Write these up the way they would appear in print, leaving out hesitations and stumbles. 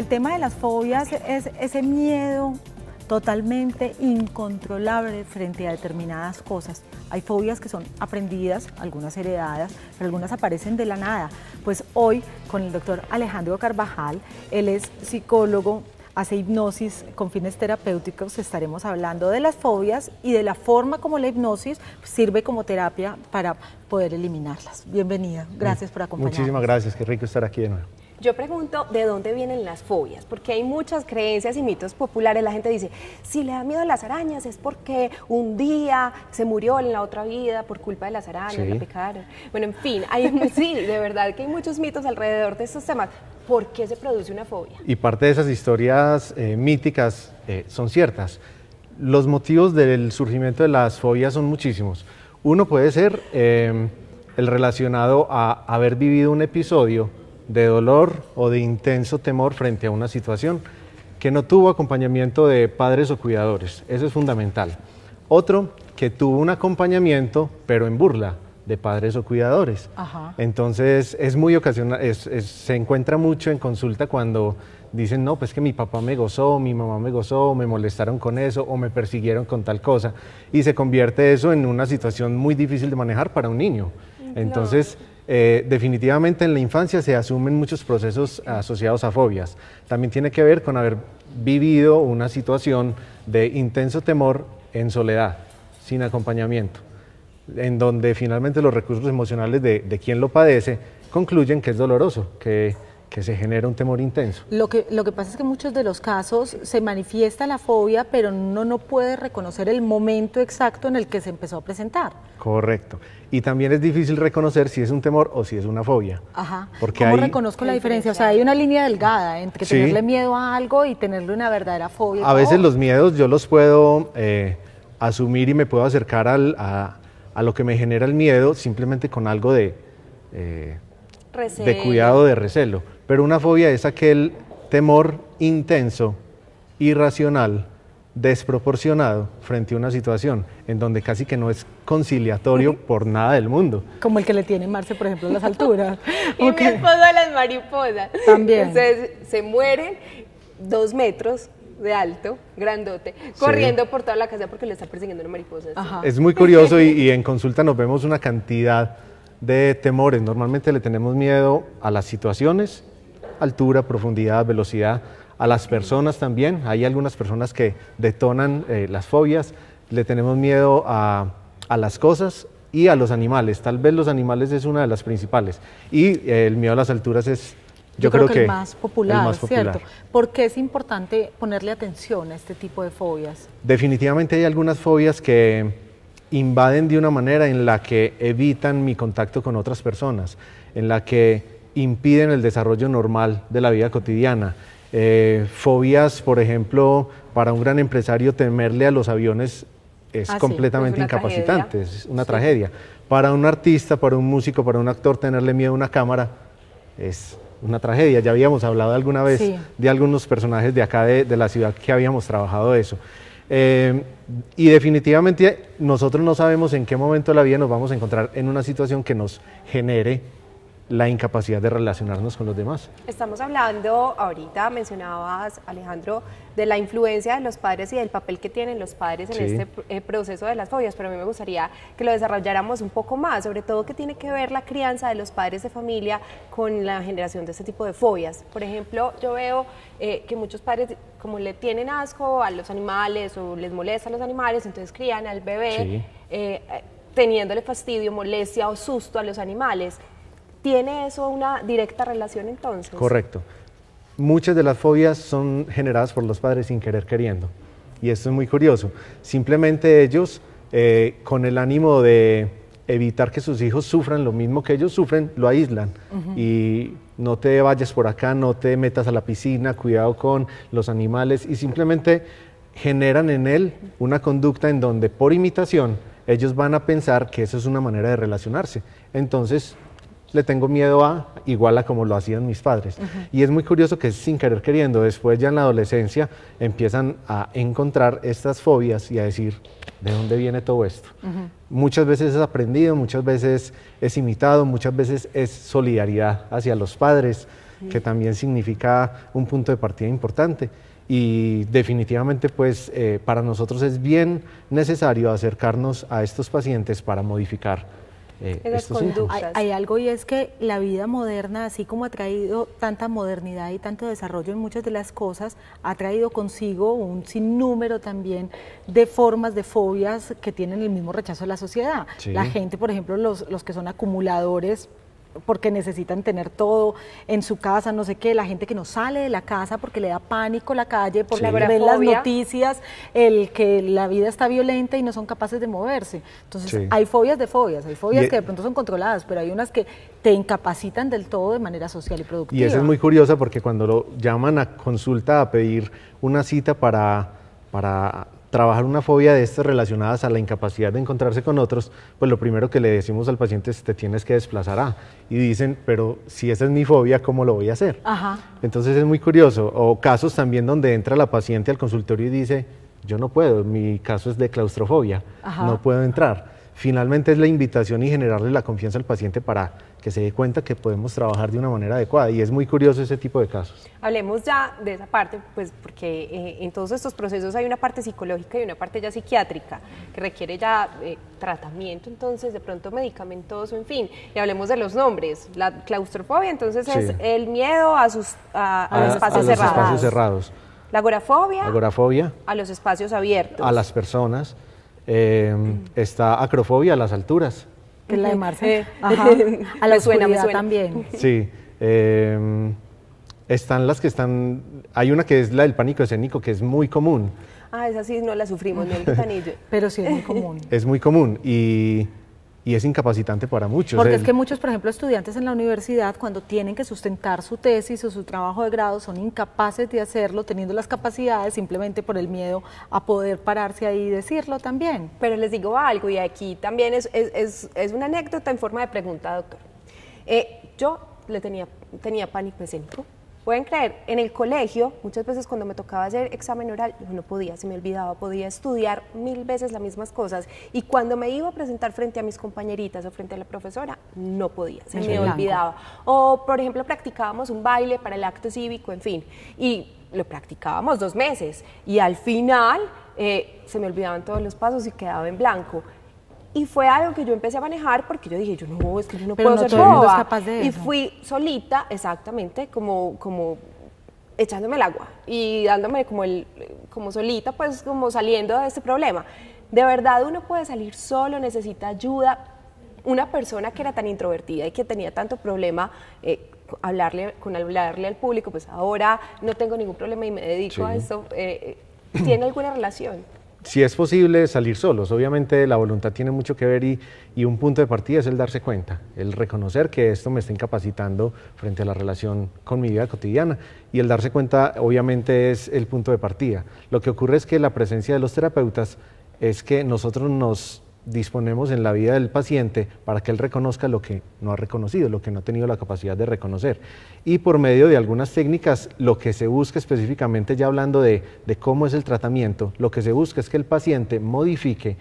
El tema de las fobias es ese miedo totalmente incontrolable frente a determinadas cosas. Hay fobias que son aprendidas, algunas heredadas, pero algunas aparecen de la nada. Pues hoy con el doctor Alejandro Carvajal, él es psicólogo, hace hipnosis con fines terapéuticos, estaremos hablando de las fobias y de la forma como la hipnosis sirve como terapia para poder eliminarlas. Bienvenida, gracias por acompañarnos. Muchísimas gracias, qué rico estar aquí de nuevo. Yo pregunto de dónde vienen las fobias, porque hay muchas creencias y mitos populares. La gente dice, si le da miedo a las arañas es porque un día se murió en la otra vida por culpa de las arañas, Sí. la picaron. Bueno, en fin, sí, de verdad que hay muchos mitos alrededor de estos temas. ¿Por qué se produce una fobia? Y parte de esas historias míticas son ciertas. Los motivos del surgimiento de las fobias son muchísimos. Uno puede ser el relacionado a haber vivido un episodio de dolor o de intenso temor frente a una situación que no tuvo acompañamiento de padres o cuidadores. Eso es fundamental. Otro, que tuvo un acompañamiento, pero en burla de padres o cuidadores. Ajá. Entonces, es muy ocasional, se encuentra mucho en consulta cuando dicen, no, pues que mi papá me gozó, mi mamá me gozó, me molestaron con eso o me persiguieron con tal cosa. Y se convierte eso en una situación muy difícil de manejar para un niño. Entonces, definitivamente en la infancia se asumen muchos procesos asociados a fobias. También tiene que ver con haber vivido una situación de intenso temor en soledad, sin acompañamiento, en donde finalmente los recursos emocionales de quien lo padece concluyen que es doloroso, que se genera un temor intenso. Lo que pasa es que en muchos de los casos se manifiesta la fobia, pero uno no puede reconocer el momento exacto en el que se empezó a presentar. Correcto. Y también es difícil reconocer si es un temor o si es una fobia. Ajá. Porque ¿Cómo hay... reconozco la diferencia? O sea, hay una línea delgada entre Sí. tenerle miedo a algo y tenerle una verdadera fobia. A veces los miedos yo los puedo asumir y me puedo acercar a lo que me genera el miedo simplemente con algo de cuidado, de recelo. Pero una fobia es aquel temor intenso, irracional, desproporcionado frente a una situación en donde casi que no es conciliatorio por nada del mundo. Como el que le tiene Marce, por ejemplo, a las alturas. Y mi esposo a las mariposas. También. Ustedes se mueren 2 metros de alto, grandote, corriendo por toda la casa porque lo está persiguiendo una mariposa. Ajá. Es muy curioso y en consulta nos vemos una cantidad de temores. Normalmente le tenemos miedo a las situaciones, altura, profundidad, velocidad, a las personas también. Hay algunas personas que detonan las fobias. Le tenemos miedo a las cosas y a los animales. Tal vez los animales es una de las principales. Y el miedo a las alturas es, yo creo que el más popular, el más popular. ¿cierto? ¿Por qué es importante ponerle atención a este tipo de fobias? Definitivamente hay algunas fobias que invaden de una manera en la que evitan mi contacto con otras personas, en la que impiden el desarrollo normal de la vida cotidiana. Fobias, por ejemplo, para un gran empresario temerle a los aviones es completamente es una incapacitante, tragedia. es una tragedia. Para un artista, para un músico, para un actor tenerle miedo a una cámara es una tragedia. Ya habíamos hablado alguna vez de algunos personajes de acá de la ciudad que habíamos trabajado eso. Y definitivamente nosotros no sabemos en qué momento de la vida nos vamos a encontrar en una situación que nos genere la incapacidad de relacionarnos con los demás. Estamos hablando, ahorita mencionabas, Alejandro, de la influencia de los padres y del papel que tienen los padres en este proceso de las fobias, pero a mí me gustaría que lo desarrolláramos un poco más, sobre todo qué tiene que ver la crianza de los padres de familia con la generación de este tipo de fobias. Por ejemplo, yo veo que muchos padres, como le tienen asco a los animales o les molestan los animales, entonces crían al bebé teniéndole fastidio, molestia o susto a los animales. ¿Tiene eso una directa relación entonces? Correcto. Muchas de las fobias son generadas por los padres sin querer queriendo. Y esto es muy curioso. Simplemente ellos, con el ánimo de evitar que sus hijos sufran lo mismo que ellos sufren, lo aíslan. Y no te vayas por acá, no te metas a la piscina, cuidado con los animales. Y simplemente generan en él una conducta en donde por imitación ellos van a pensar que eso es una manera de relacionarse. Entonces le tengo miedo a, igual a como lo hacían mis padres. Y es muy curioso que sin querer queriendo, después ya en la adolescencia empiezan a encontrar estas fobias y a decir, ¿de dónde viene todo esto? Muchas veces es aprendido, muchas veces es imitado, muchas veces es solidaridad hacia los padres. que también significa un punto de partida importante. Y definitivamente pues para nosotros es bien necesario acercarnos a estos pacientes para modificar estos síntomas. Hay algo, y es que la vida moderna, así como ha traído tanta modernidad y tanto desarrollo en muchas de las cosas, ha traído consigo un sinnúmero también de formas de fobias que tienen el mismo rechazo de la sociedad. Sí. La gente, por ejemplo, los que son acumuladores, porque necesitan tener todo en su casa, no sé qué, la gente que no sale de la casa porque le da pánico la calle, porque Sí. ven las noticias, el que la vida está violenta y no son capaces de moverse. Entonces Sí. hay fobias de fobias, hay fobias Y que de pronto son controladas, pero hay unas que te incapacitan del todo de manera social y productiva. Y eso es muy curiosa porque cuando lo llaman a consulta a pedir una cita para trabajar una fobia de estas relacionadas a la incapacidad de encontrarse con otros, pues lo primero que le decimos al paciente es te tienes que desplazar y dicen, pero si esa es mi fobia, ¿cómo lo voy a hacer? Ajá. Entonces es muy curioso, o casos también donde entra la paciente al consultorio y dice, yo no puedo, mi caso es de claustrofobia, Ajá. no puedo entrar. Finalmente es la invitación y generarle la confianza al paciente para que se dé cuenta que podemos trabajar de una manera adecuada, y es muy curioso ese tipo de casos. Hablemos ya de esa parte, pues porque en todos estos procesos hay una parte psicológica y una parte ya psiquiátrica que requiere ya tratamiento, entonces de pronto medicamentoso, en fin, y hablemos de los nombres. La claustrofobia entonces Sí. es el miedo a los espacios los cerrados. espacios cerrados. La agorafobia, Agorafobia, a los espacios abiertos. a las personas, está acrofobia, a las alturas. Que es la de Marce. Ajá. A la Me suena, me oscuridad suena. también. Sí, están las que están, hay una que es la del pánico escénico, que es muy común, Ah, esa sí no la sufrimos, ni el gusanillo. Pero sí es muy común. es muy común y es incapacitante para muchos. Porque es que muchos, por ejemplo, estudiantes en la universidad, cuando tienen que sustentar su tesis o su trabajo de grado, son incapaces de hacerlo teniendo las capacidades simplemente por el miedo a poder pararse ahí y decirlo también. Pero les digo algo, y aquí también es una anécdota en forma de pregunta, doctor. Yo tenía pánico escénico. Pueden creer, en el colegio, muchas veces cuando me tocaba hacer examen oral, yo no podía, se me olvidaba, podía estudiar 1000 veces las mismas cosas, y cuando me iba a presentar frente a mis compañeritas o frente a la profesora, no podía, se me olvidaba. O, por ejemplo, practicábamos un baile para el acto cívico, en fin, y lo practicábamos 2 meses, y al final se me olvidaban todos los pasos y quedaba en blanco. Y fue algo que yo empecé a manejar porque yo dije, es que yo no Pero puedo no ser todo el mundo es boba. capaz de Y eso. fui solita, exactamente, como echándome el agua y dándome como solita, pues como saliendo de este problema. De verdad uno puede salir solo, necesita ayuda. Una persona que era tan introvertida y que tenía tanto problema hablarle al público, pues ahora no tengo ningún problema y me dedico a esto. ¿Tiene alguna relación? Si es posible salir solos, obviamente la voluntad tiene mucho que ver y un punto de partida es el darse cuenta, el reconocer que esto me está incapacitando frente a la relación con mi vida cotidiana, y el darse cuenta obviamente es el punto de partida. Lo que ocurre es que la presencia de los terapeutas es que nosotros nos disponemos en la vida del paciente para que él reconozca lo que no ha reconocido, lo que no ha tenido la capacidad de reconocer. Y por medio de algunas técnicas, lo que se busca específicamente, ya hablando de cómo es el tratamiento, lo que se busca es que el paciente modifique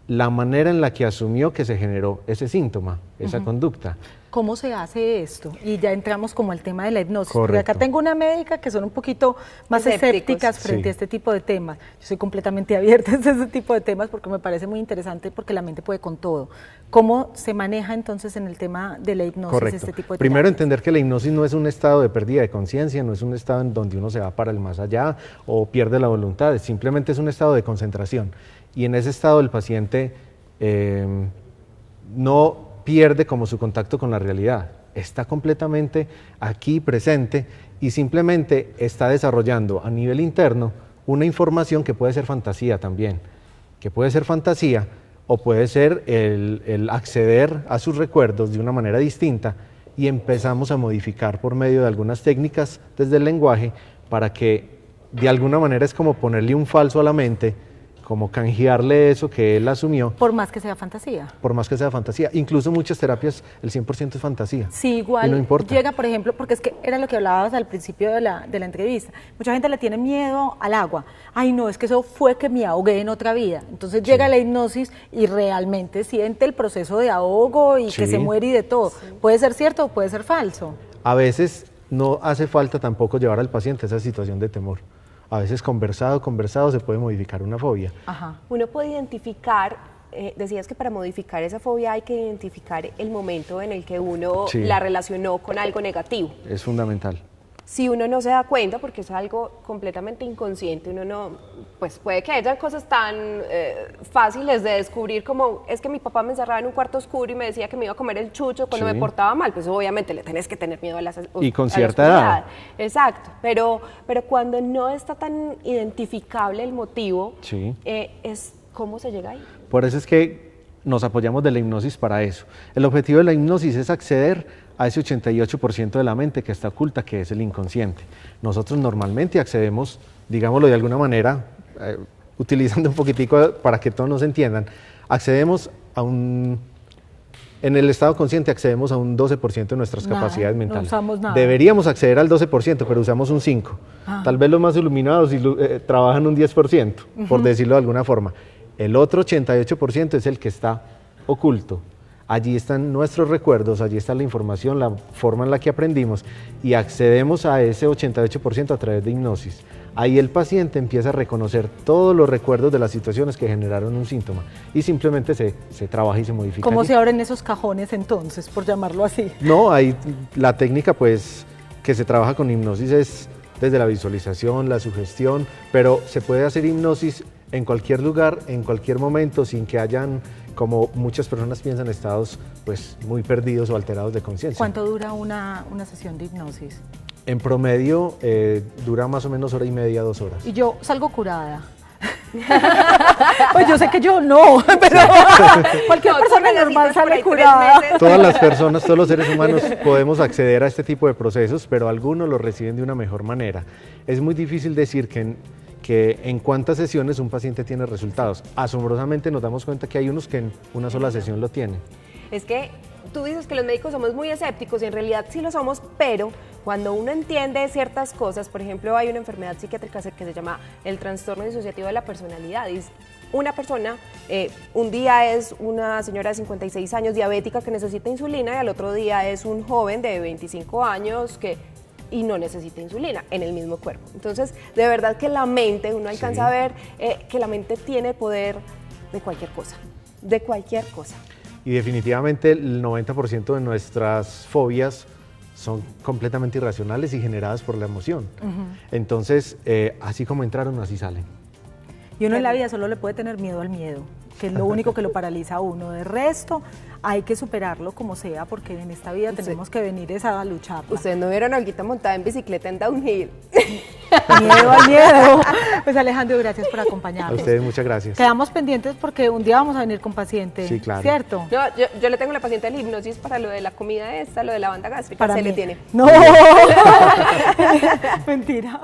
la manera en la que asumió que se generó ese síntoma, esa conducta. ¿Cómo se hace esto? Y ya entramos como al tema de la hipnosis. Correcto. Porque acá tengo una médica que son un poquito más escépticas frente Sí. a este tipo de temas. Yo soy completamente abierta a ese tipo de temas porque me parece muy interesante, porque la mente puede con todo. ¿Cómo se maneja entonces en el tema de la hipnosis Correcto. este tipo de Primero terapias? entender que la hipnosis no es un estado de pérdida de conciencia, no es un estado en donde uno se va para el más allá o pierde la voluntad, simplemente es un estado de concentración. Y en ese estado el paciente no pierde como su contacto con la realidad, está completamente aquí presente y simplemente está desarrollando a nivel interno una información que puede ser fantasía también, que puede ser fantasía o puede ser el acceder a sus recuerdos de una manera distinta, y empezamos a modificar por medio de algunas técnicas desde el lenguaje para que de alguna manera es como ponerle un falso a la mente, como canjearle eso que él asumió, Por más que sea fantasía. por más que sea fantasía. Incluso muchas terapias, el 100% es fantasía. Sí, igual Y no importa. llega, por ejemplo, porque es que era lo que hablabas al principio de la entrevista. Mucha gente le tiene miedo al agua. Ay, no, es que eso fue que me ahogué en otra vida. Entonces llega la hipnosis y realmente siente el proceso de ahogo y que Sí. se muere y de todo. Puede ser cierto o puede ser falso. A veces no hace falta tampoco llevar al paciente a esa situación de temor. A veces conversado se puede modificar una fobia. Ajá. Uno puede identificar, decías que para modificar esa fobia hay que identificar el momento en el que uno la relacionó con algo negativo. Es fundamental. Si uno no se da cuenta, porque es algo completamente inconsciente, uno no, pues puede que haya cosas tan fáciles de descubrir como es que mi papá me encerraba en un cuarto oscuro y me decía que me iba a comer el chucho cuando me portaba mal, pues obviamente le tenés que tener miedo a la y con cierta edad. Exacto, pero cuando no está tan identificable el motivo, es cómo se llega ahí. Por eso es que nos apoyamos de la hipnosis para eso. El objetivo de la hipnosis es acceder a ese 88% de la mente que está oculta, que es el inconsciente. Nosotros normalmente accedemos, digámoslo de alguna manera, utilizando un poquitico para que todos nos entiendan, accedemos a en el estado consciente accedemos a un 12% de nuestras capacidades mentales. No usamos nada. Deberíamos acceder al 12%, pero usamos un 5%. Tal vez los más iluminados trabajan un 10%, por decirlo de alguna forma. El otro 88% es el que está oculto. Allí están nuestros recuerdos, allí está la información, la forma en la que aprendimos y accedemos a ese 88% a través de hipnosis. Ahí el paciente empieza a reconocer todos los recuerdos de las situaciones que generaron un síntoma y simplemente se trabaja y se modifica. ¿Cómo se abren esos cajones entonces, por llamarlo así? No, ahí la técnica pues que se trabaja con hipnosis es desde la visualización, la sugestión, pero se puede hacer hipnosis en cualquier lugar, en cualquier momento, sin que hayan, como muchas personas piensan, estados pues muy perdidos o alterados de conciencia. ¿Cuánto dura una sesión de hipnosis? En promedio dura más o menos 1 hora y media, 2 horas. Y yo salgo curada. Pues yo sé que yo no, pero cualquier persona normal sale curada. Todas las personas, todos los seres humanos podemos acceder a este tipo de procesos, pero algunos lo reciben de una mejor manera. Es muy difícil decir que en cuántas sesiones un paciente tiene resultados. Asombrosamente nos damos cuenta que hay unos que en una sola sesión lo tienen. Es que tú dices que los médicos somos muy escépticos y en realidad sí lo somos, pero cuando uno entiende ciertas cosas, por ejemplo, hay una enfermedad psiquiátrica que se llama el trastorno disociativo de la personalidad. Y una persona, un día es una señora de 56 años diabética que necesita insulina y al otro día es un joven de 25 años y no necesita insulina en el mismo cuerpo. Entonces, de verdad que la mente, uno alcanza a ver que la mente tiene poder de cualquier cosa, de cualquier cosa. Y definitivamente el 90% de nuestras fobias son completamente irracionales y generadas por la emoción. Entonces, así como entraron, así salen. Y uno en la vida solo le puede tener miedo al miedo, que es lo único que lo paraliza a uno. De resto, hay que superarlo como sea, porque en esta vida tenemos que venir a luchar. Ustedes no vieron a Olguita montada en bicicleta en downhill. Miedo al miedo. Pues Alejandro, gracias por acompañarnos. A ustedes muchas gracias. Quedamos pendientes porque un día vamos a venir con paciente, sí, claro. ¿cierto? No, yo le tengo la paciente de hipnosis para lo de la comida esta, lo de la banda gástrica. Para se mí. le tiene. No, mentira.